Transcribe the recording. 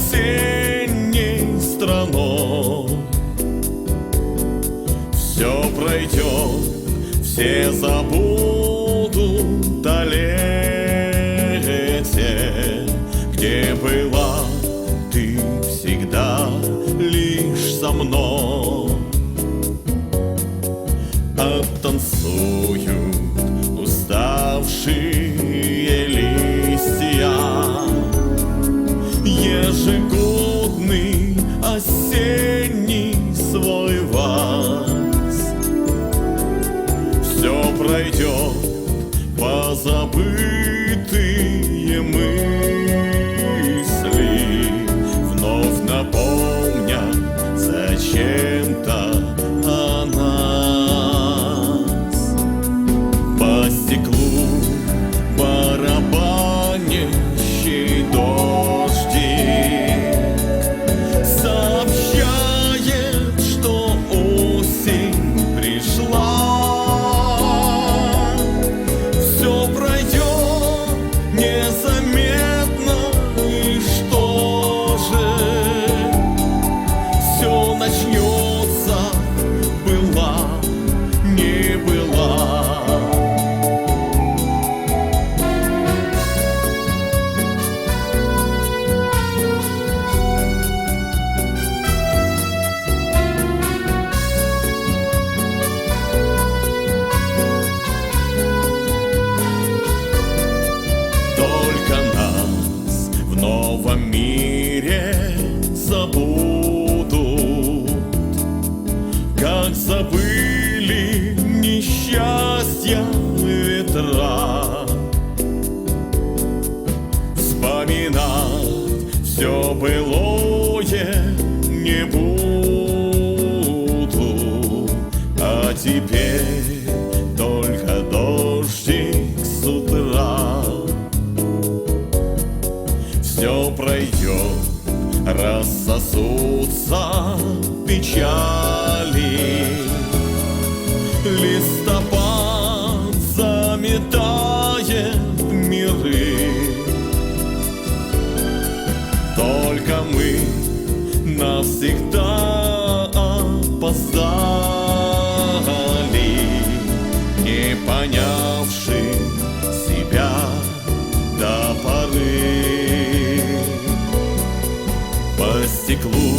осенней страной. Все пройдет, все забудут о лете, где была ты всегда лишь со мной. Оттанцуют уставшие листья, ежегодный осенний свой вальс. Все пройдет, позабытые мысли вновь напомнят зачем-то о нас. По стеклу барабанящий дождик сообщает, что осень пришла. Все пройдет незаметно, и что же? Все начнется, была, не была. Только нас в новом мире забудут, как забыли несчастья ветра. Вспоминать все былое не буду, а теперь только дождик с утра. Все пройдет, рассосутся печали, листопад заметает миры. Только мы навсегда опоздали, не понявши себя до поры. По стеклу